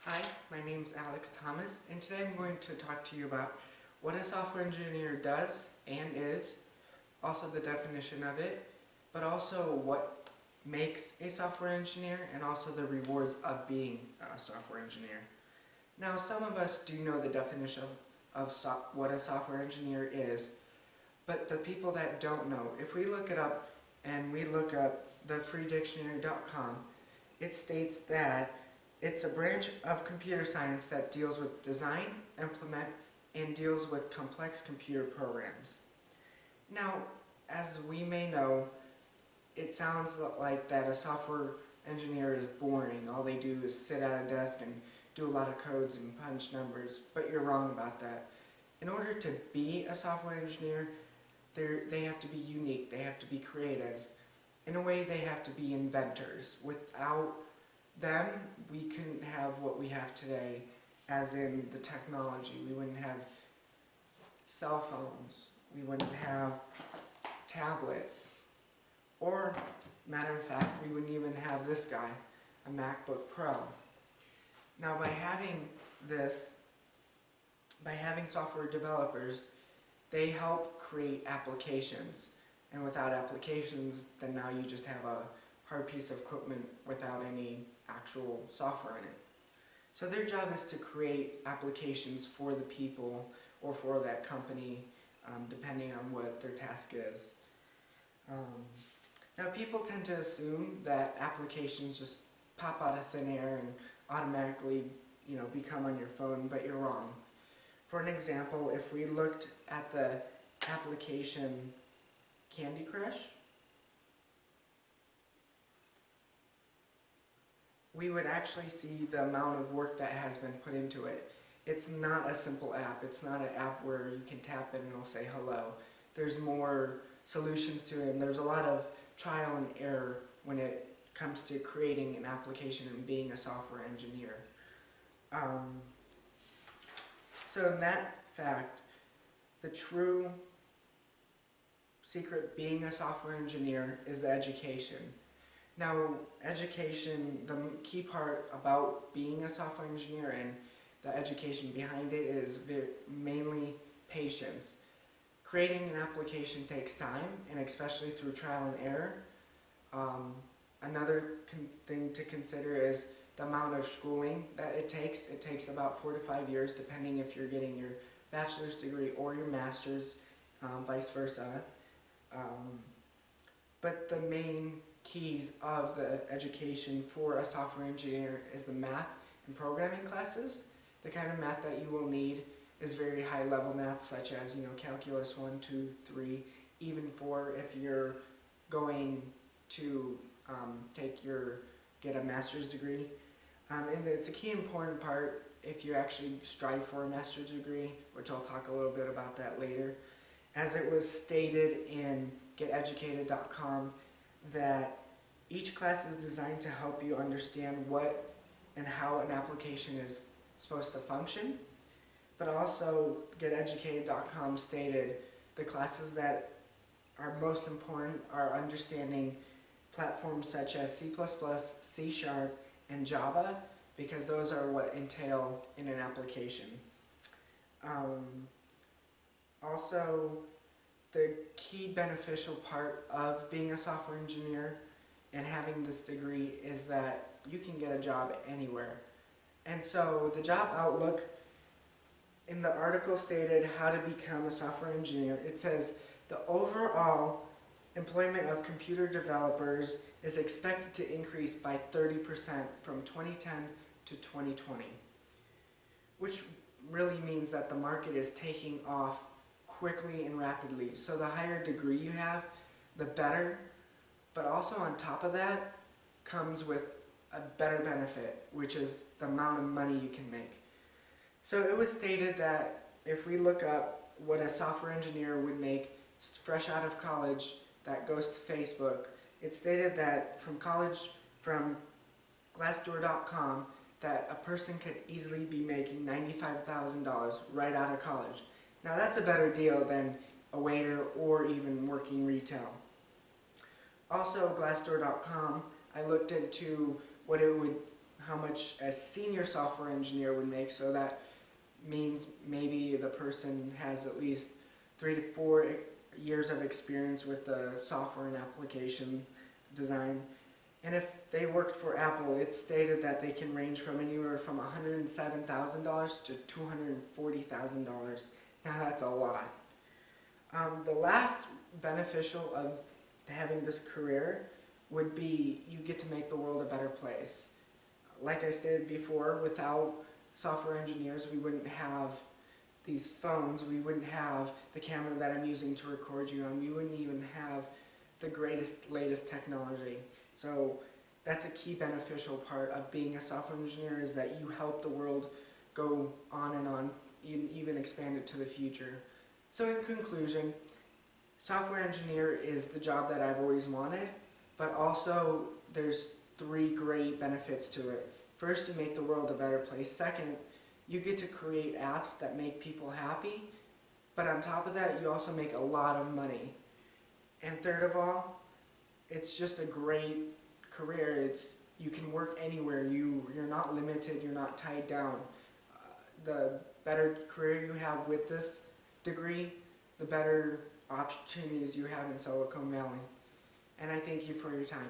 Hi, my name is Alex Thomas, and today I'm going to talk to you about what a software engineer does and is, also the definition of it, but also what makes a software engineer and also the rewards of being a software engineer. Now, some of us do know the definition of what a software engineer is, but the people that don't know, if we look it up and we look up thefreedictionary.com, it states that it's a branch of computer science that deals with design, implement, and deals with complex computer programs. Now, as we may know, it sounds like that a software engineer is boring. All they do is sit at a desk and do a lot of codes and punch numbers, but you're wrong about that. In order to be a software engineer, they have to be unique, they have to be creative. In a way, they have to be inventors. Without them, we couldn't have what we have today, as in the technology. We wouldn't have cell phones, we wouldn't have tablets, or, matter of fact, we wouldn't even have this guy, a MacBook Pro. Now, by having software developers, they help create applications. And without applications, then now you just have a hard piece of equipment without any actual software in it. So their job is to create applications for the people or for that company, depending on what their task is. Now, people tend to assume that applications just pop out of thin air and automatically, become on your phone, but you're wrong. For an example, if we looked at the application Candy Crush, we would actually see the amount of work that has been put into it. It's not a simple app. It's not an app where you can tap it and it'll say hello. There's more solutions to it, and there's a lot of trial and error when it comes to creating an application and being a software engineer. So in that fact, the true secret being a software engineer is the education. Now, education, the key part about being a software engineer and the education behind it is mainly patience. Creating an application takes time, and especially through trial and error. Another thing to consider is the amount of schooling that it takes. It takes about 4 to 5 years, depending if you're getting your bachelor's degree or your master's, vice versa. But the main keys of the education for a software engineer is the math and programming classes. The kind of math that you will need is very high level math, such as calculus 1, 2, 3, even 4 if you're going to get a master's degree. And it's a key important part if you actually strive for a master's degree, which I'll talk a little bit about that later. As it was stated in geteducated.com, that each class is designed to help you understand what and how an application is supposed to function. But also, geteducated.com stated the classes that are most important are understanding platforms such as C++, C#, and Java, because those are what entail in an application. Also, the key beneficial part of being a software engineer and having this degree is that you can get a job anywhere. And so the job outlook in the article stated how to become a software engineer. It says the overall employment of computer developers is expected to increase by 30% from 2010 to 2020, which really means that the market is taking off quickly and rapidly. So the higher degree you have, the better, but also on top of that comes with a better benefit, which is the amount of money you can make. So it was stated that if we look up what a software engineer would make fresh out of college that goes to Facebook, it stated that from Glassdoor.com, that a person could easily be making $95,000 right out of college. Now that's a better deal than a waiter or even working retail. Also, Glassdoor.com, I looked into what it would how much a senior software engineer would make, so that means maybe the person has at least 3 to 4 years of experience with the software and application design. And if they worked for Apple, it's stated that they can range from anywhere from $107,000 to $240,000. Now that's a lot. The last beneficial of having this career would be you get to make the world a better place. Like I stated before, without software engineers, we wouldn't have these phones, we wouldn't have the camera that I'm using to record you on, we wouldn't even have the latest technology. So that's a key beneficial part of being a software engineer, is that you help the world go on and on, even expand it to the future. So in conclusion, software engineer is the job that I've always wanted, but also there's 3 great benefits to it. First, you make the world a better place. Second, you get to create apps that make people happy, but on top of that, you also make a lot of money. And third of all, it's just a great career. You can work anywhere. You're not limited. You're not tied down. The better career you have with this degree, the better opportunities you have in Silicon Valley. And I thank you for your time.